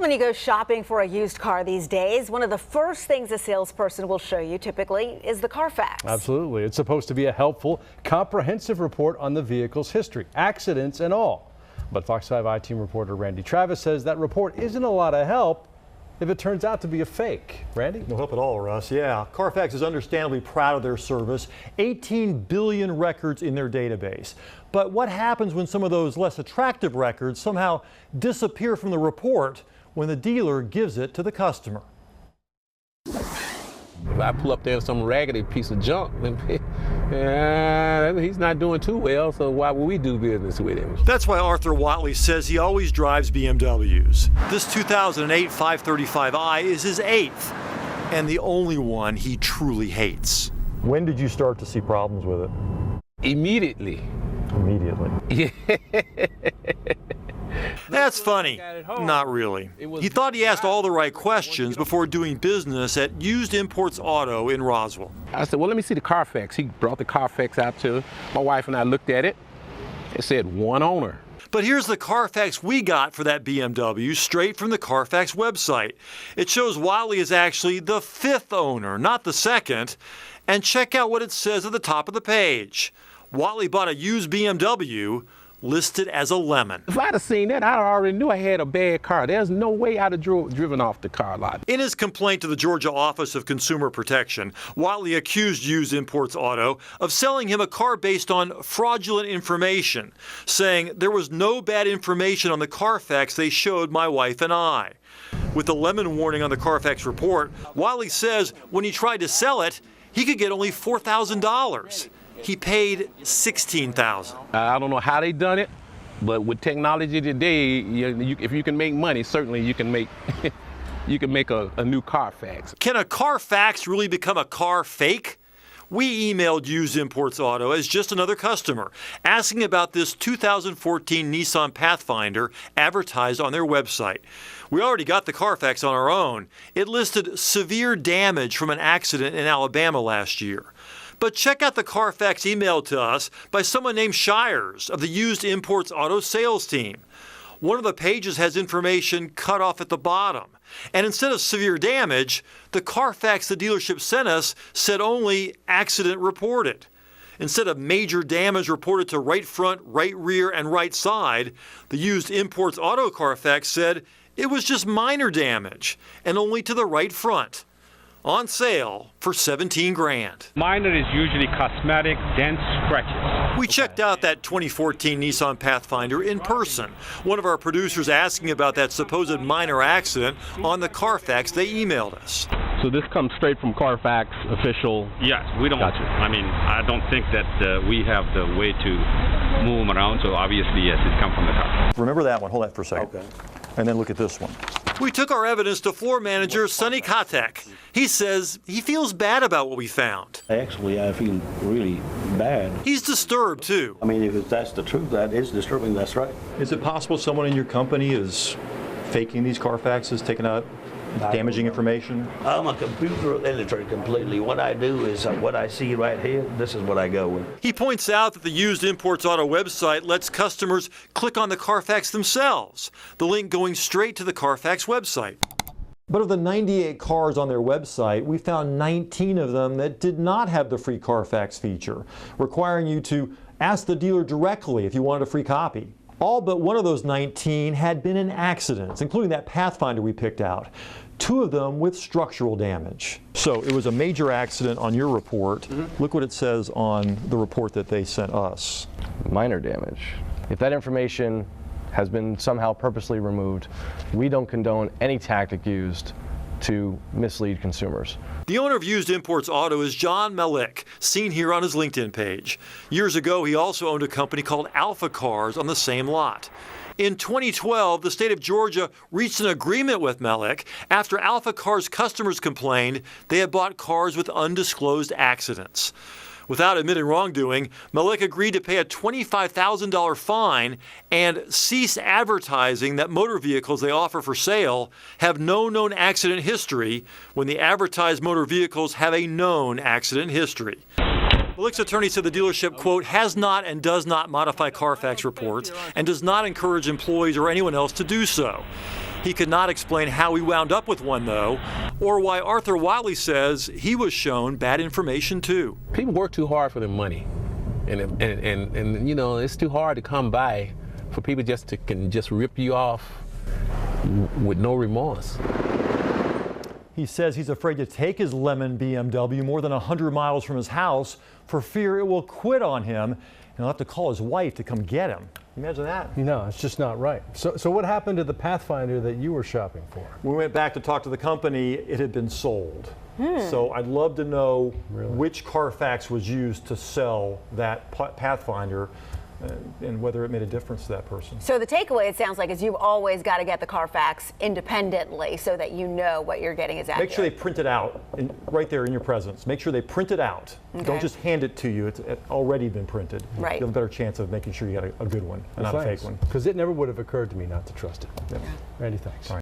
When you go shopping for a used car these days, one of the first things a salesperson will show you typically is the Carfax. Absolutely. It's supposed to be a helpful, comprehensive report on the vehicle's history, accidents and all. But Fox 5 I-Team reporter Randy Travis says that report isn't a lot of help if it turns out to be a fake. Randy? No help at all, Russ. Yeah, Carfax is understandably proud of their service. 18 billion records in their database. But what happens when some of those less attractive records somehow disappear from the report when the dealer gives it to the customer? If I pull up there some raggedy piece of junk, he's not doing too well, so why would we do business with him? That's why Arthur Watley says he always drives BMWs. This 2008 535i is his 8th, and the only one he truly hates. When did you start to see problems with it? Immediately. Immediately. Yeah. That's funny. Not really. He thought he asked all the right questions before doing business at Used Imports Auto in Roswell. I said, well, let me see the Carfax. He brought the Carfax out to my wife and I looked at it. It said one owner. But here's the Carfax we got for that BMW straight from the Carfax website. It shows Watley is actually the 5th owner, not the 2nd. And check out what it says at the top of the page. Watley bought a used BMW listed as a lemon. If I'd have seen that, I already knew I had a bad car. There's no way I'd have driven off the car lot. In his complaint to the Georgia Office of Consumer Protection, Watley accused Used Imports Auto of selling him a car based on fraudulent information, saying there was no bad information on the Carfax they showed my wife and I. With the lemon warning on the Carfax report, Watley says when he tried to sell it, he could get only $4,000. He paid $16,000. I don't know how they done it, but with technology today, if you can make money, certainly you can make you can make a new Carfax. Can a Carfax really become a car fake? We emailed Used Imports Auto as just another customer, asking about this 2014 Nissan Pathfinder advertised on their website. We already got the Carfax on our own. It listed severe damage from an accident in Alabama last year. But check out the Carfax emailed to us by someone named Shires of the Used Imports Auto sales team. One of the pages has information cut off at the bottom. And instead of severe damage, the Carfax the dealership sent us said only accident reported. Instead of major damage reported to right front, right rear, and right side, the Used Imports Auto Carfax said it was just minor damage and only to the right front. On sale for $17,000. Minor is usually cosmetic, dense scratches. We checked out that 2014 Nissan Pathfinder in person. One of our producers asking about that supposed minor accident on the Carfax they emailed us. So this comes straight from Carfax official? Yes, we don't. Gotcha. I mean, I don't think that we have the way to move them around. So obviously, yes, it comes from the car. Remember that one. Hold that for a second. Okay. And then look at this one. We took our evidence to floor manager Sonny Kotek. He says he feels bad about what we found. Actually, I feel really bad. He's disturbed, too. I mean, if that's the truth, that is disturbing, that's right. Is it possible someone in your company is faking these Carfaxes, taking out damaging information? I'm a computer illiterate completely. What I do is what I see right here, this is what I go with. He points out that the Used Imports Auto website lets customers click on the Carfax themselves, the link going straight to the Carfax website. But of the 98 cars on their website, we found 19 of them that did not have the free Carfax feature, requiring you to ask the dealer directly if you wanted a free copy. All but one of those 19 had been in accidents, including that Pathfinder we picked out. 2 of them with structural damage. So it was a major accident on your report. Mm-hmm. Look what it says on the report that they sent us. Minor damage. If that information has been somehow purposely removed, we don't condone any tactic used to mislead consumers. The owner of Used Imports Auto is John Malik, seen here on his LinkedIn page. Years ago, he also owned a company called Alpha Cars on the same lot. In 2012, the state of Georgia reached an agreement with Malik after Alpha Cars customers complained they had bought cars with undisclosed accidents. Without admitting wrongdoing, Malik agreed to pay a $25,000 fine and cease advertising that motor vehicles they offer for sale have no known accident history when the advertised motor vehicles have a known accident history. Malik's attorney said the dealership, quote, has not and does not modify Carfax reports and does not encourage employees or anyone else to do so. He could not explain how he wound up with one, though, or why Arthur Wiley says he was shown bad information, too. People work too hard for their money. And you know, it's too hard to come by for people can just rip you off with no remorse. He says he's afraid to take his lemon BMW more than 100 miles from his house for fear it will quit on him and he'll have to call his wife to come get him. Imagine that. No, it's just not right. So what happened to the Pathfinder that you were shopping for? We went back to talk to the company. It had been sold. So I'd love to know which Carfax was used to sell that Pathfinder and whether it made a difference to that person. So the takeaway, it sounds like, is you've always got to get the Carfax independently so that you know what you're getting is accurate. Make sure they print it out right there in your presence. Make sure they print it out. Okay. Don't just hand it to you. It's already been printed. Right. You have a better chance of making sure you got a good one and not a fake one. Because it never would have occurred to me not to trust it. Yep. Randy, thanks.